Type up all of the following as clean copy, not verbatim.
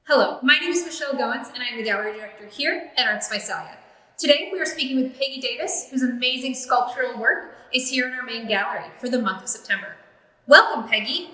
Hello, my name is Michelle Goans, and I'm the gallery director here at Arts Visalia. Today, we are speaking with Peggy Davis, whose amazing sculptural work is here in our main gallery for the month of September. Welcome, Peggy.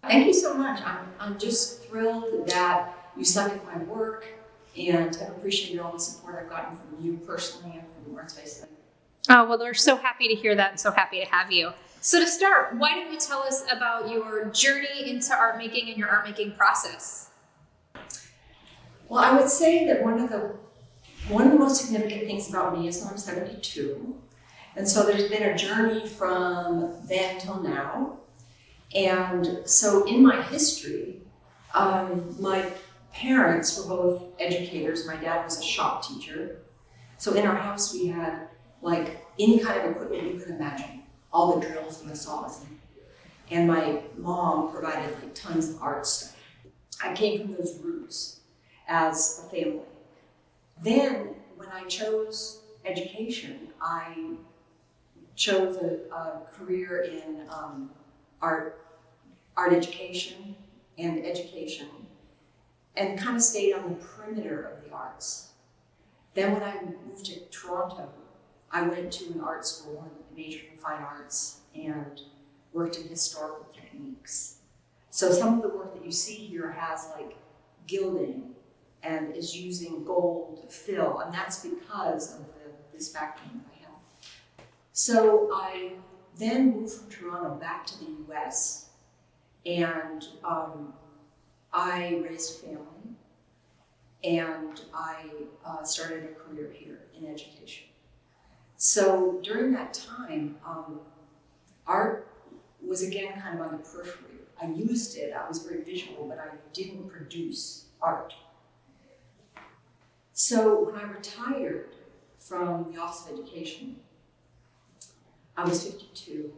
Thank you so much. I'm just thrilled that you selected my work, and I've appreciated all the support I've gotten from you personally and from Arts Visalia. Oh, well, we're so happy to hear that and so happy to have you. So to start, why don't you tell us about your journey into art making and your art making process? Well, I would say that one of the most significant things about me is that I'm 72. And so there's been a journey from then till now. And so in my history, my parents were both educators. My dad was a shop teacher. So in our house, we had like any kind of equipment you could imagine, all the drills and the saws. And my mom provided like tons of art stuff. I came from those roots as a family. Then, when I chose education, I chose a career in art education, and kind of stayed on the perimeter of the arts. Then when I moved to Toronto, I went to an art school and majored in fine arts and worked in historical techniques. So some of the work that you see here has like gilding and is using gold fill, and that's because of this background that I have. So I then moved from Toronto back to the US, and I raised a family, and I started a career here in education. So during that time, art was again kind of on the periphery. I used it, I was very visual, but I didn't produce art. So when I retired from the Office of Education, I was 52,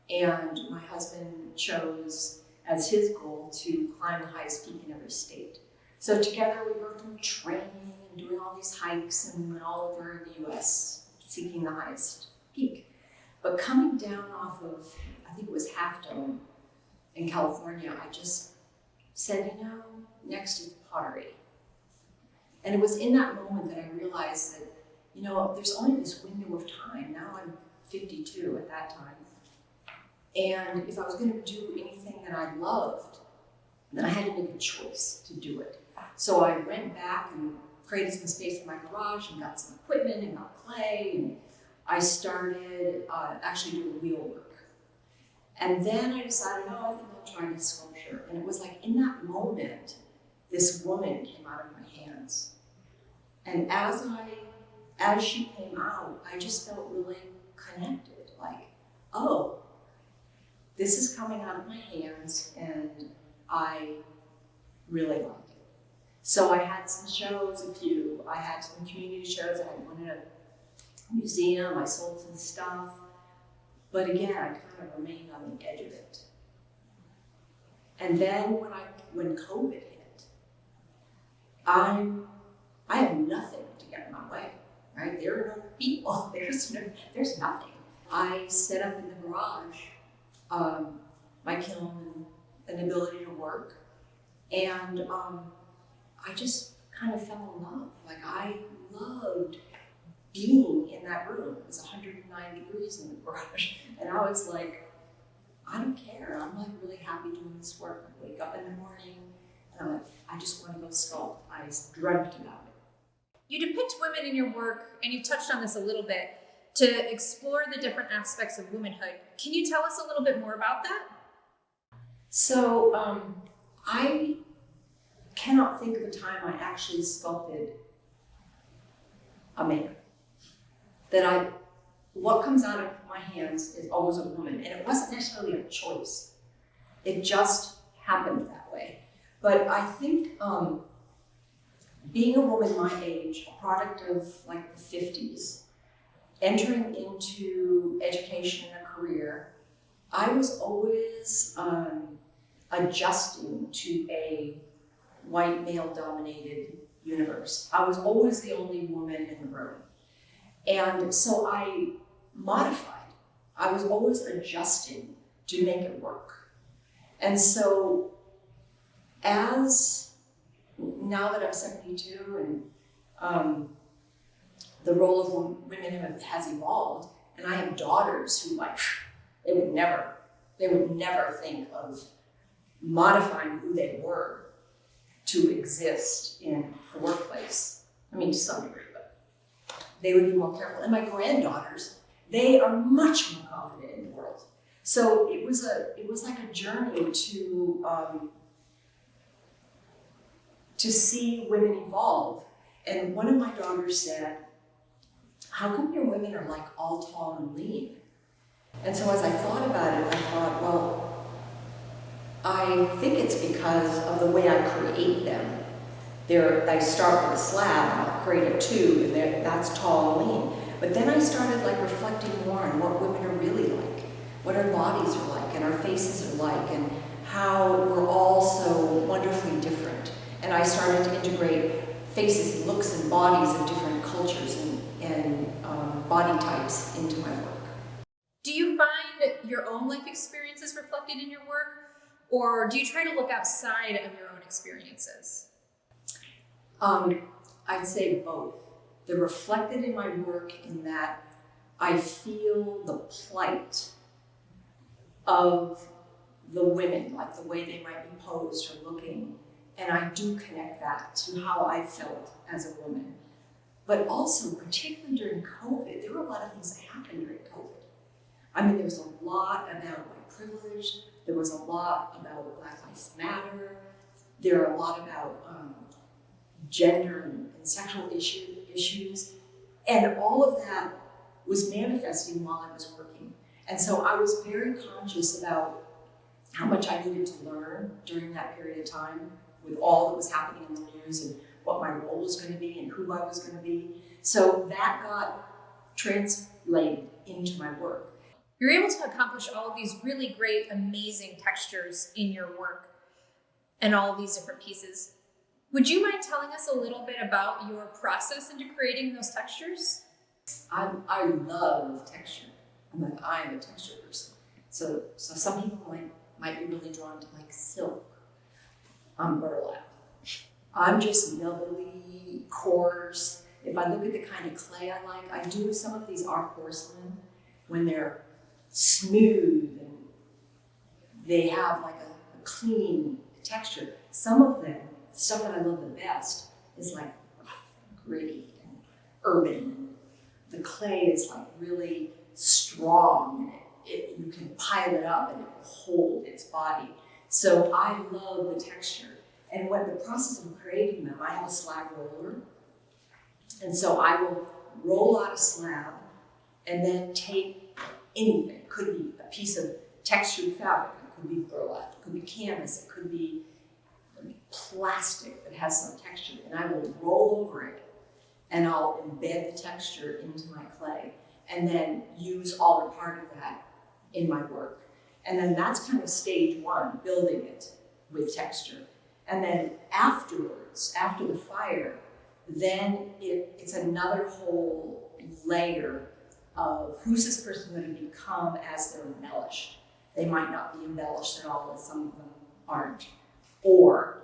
and my husband chose as his goal to climb the highest peak in every state. So together we worked on training and doing all these hikes and went all over the US seeking the highest peak. But coming down off of, I think it was Half Dome in California, I just said, next is pottery. And it was in that moment that I realized that, there's only this window of time. Now I'm 52 at that time. And if I was going to do anything that I loved, then I had to make a choice to do it. So I went back and created some space in my garage and got some equipment and got clay. And I started actually doing wheel work. And then I decided, I think I'll try this sculpture. And it was like in that moment, this woman came out of my hands. And as she came out, I just felt really connected, like, oh, this is coming out of my hands, and I really like it. So I had some shows, I had some community shows, I had one at a museum, I sold some stuff, but again, I kind of remained on the edge of it. And then when COVID hit, I have nothing to get in my way, right? There are no people, there's nothing. I set up in the garage my kiln and the ability to work, and I just kind of fell in love. Like, I loved being in that room. It was 109 degrees in the garage, and I was like, I don't care. I'm like really happy doing this work. I wake up in the morning, and I just want to go sculpt. I dreamt about it. You depict women in your work, and you touched on this a little bit, to explore the different aspects of womanhood. Can you tell us a little bit more about that? So I cannot think of a time I actually sculpted a man. What comes out of my hands is always a woman, and it wasn't necessarily a choice. It just happened that way. But I think being a woman my age, a product of like the 50s, entering into education and a career, I was always adjusting to a white male-dominated universe. I was always the only woman in the room. And so I modified. I was always adjusting to make it work. And so as now that I'm 72 and the role of women has evolved, and I have daughters who they would never think of modifying who they were to exist in the workplace. I mean, to some degree, but they would be more careful. And my granddaughters, they are much more confident in the world. So it was like a journey to see women evolve. And one of my daughters said, "How come your women are like all tall and lean?" And so as I thought about it, I thought, well, I think it's because of the way I create them. I start with a slab, and I'll create a tube, and that's tall and lean. But then I started reflecting more on what women are really like, what our bodies are like, and our faces are like, and how we're all so wonderfully different. And I started to integrate faces and looks and bodies of different cultures and body types into my work. Do you find your own life experiences reflected in your work, or do you try to look outside of your own experiences? I'd say both. They're reflected in my work in that I feel the plight of the women, like the way they might be posed or looking, and I do connect that to how I felt as a woman. But also, particularly during COVID, there were a lot of things that happened during COVID. I mean, there was a lot about white privilege. There was a lot about Black Lives Matter. There are a lot about gender and sexual issues. And all of that was manifesting while I was working. And so I was very conscious about how much I needed to learn during that period of time with all that was happening in the news and what my role was going to be and who I was going to be. So that got translated into my work. You're able to accomplish all of these really great, amazing textures in your work and all of these different pieces. Would you mind telling us a little bit about your process into creating those textures? I love texture. I'm a texture person. So some people might be really drawn to silk. I'm burlap. I'm just nubbly, coarse. If I look at the kind of clay I like, I do some of these art porcelain when they're smooth and they have a clean texture. Some of them, the stuff that I love the best, is rough and gritty and urban. And the clay is really strong, and you can pile it up and it will hold its body. So I love the texture. And what the process of creating them, I have a slab roller. And so I will roll out a slab and then take anything. It could be a piece of textured fabric, it could be burlap, it could be canvas, it could be plastic that has some texture, and I will roll over it and I'll embed the texture into my clay and then use all or part of that in my work. And then that's kind of stage one, building it with texture. And then afterwards, after the fire, then it's another whole layer of who's this person going to become as they're embellished. They might not be embellished at all, as some of them aren't. Or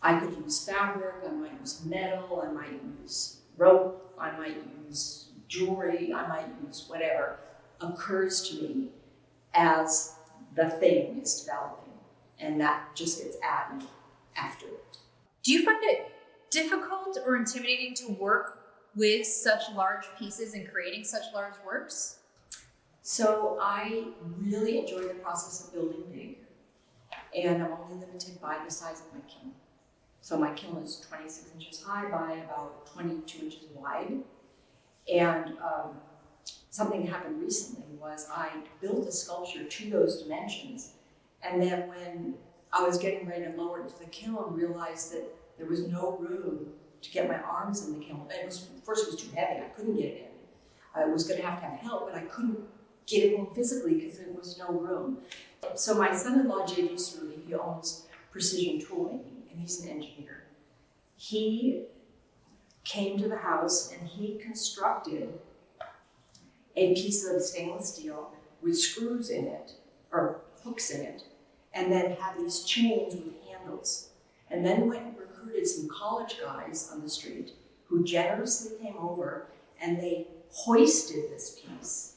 I could use fabric, I might use metal, I might use rope, I might use jewelry, I might use whatever occurs to me as the thing is developing. And that just gets added after it. Do you find it difficult or intimidating to work with such large pieces and creating such large works? So I really enjoy the process of building big, and I'm only limited by the size of my kiln. So my kiln is 26 inches high by about 22 inches wide. And something happened recently was I built a sculpture to those dimensions, and then when I was getting ready to lower it into the kiln, realized that there was no room to get my arms in the kiln. First it was too heavy, I couldn't get it in. I was gonna have help, but I couldn't get it in physically because there was no room. So my son-in-law, J.D. Cerulli, he owns Precision Toolmaking, and he's an engineer. He came to the house and he constructed a piece of stainless steel with screws in it, or hooks in it, and then had these chains with handles. And then went and recruited some college guys on the street who generously came over and they hoisted this piece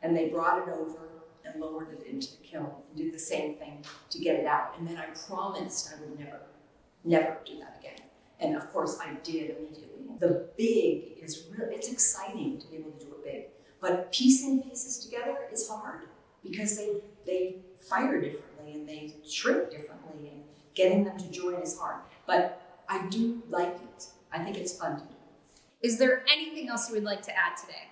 and they brought it over and lowered it into the kiln and did the same thing to get it out. And then I promised I would never do that again. And of course I did immediately. The big is really, it's exciting to be able to do it big, but piecing pieces together is hard because they fire differently and they shrink differently, and getting them to join is hard. But I do like it. I think it's fun to do. Is there anything else you would like to add today?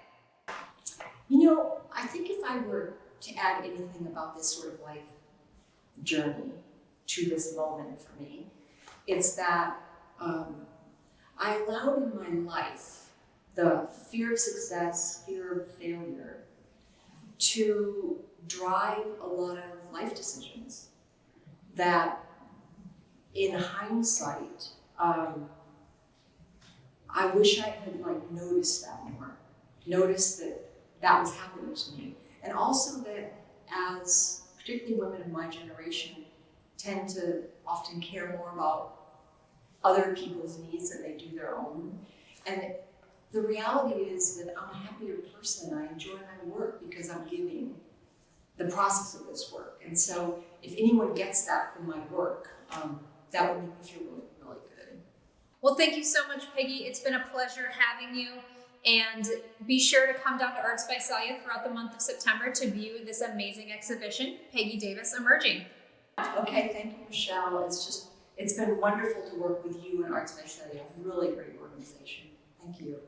You know, I think if I were to add anything about this sort of life journey to this moment for me, it's that I allowed in my life the fear of success, fear of failure, to drive a lot of life decisions that, in hindsight, I wish I had noticed that more, noticed that that was happening to me, and also that as particularly women of my generation tend to often care more about other people's needs than they do their own. And the reality is that I'm a happier person. I enjoy my work because I'm giving the process of this work. And so if anyone gets that from my work, that would make me feel really, really good. Well, thank you so much, Peggy. It's been a pleasure having you. And be sure to come down to Arts Visalia throughout the month of September to view this amazing exhibition, Peggee Davis Emerging. Okay, thank you, Michelle. It's been wonderful to work with you and Arts Visalia. Really great organization. Thank you.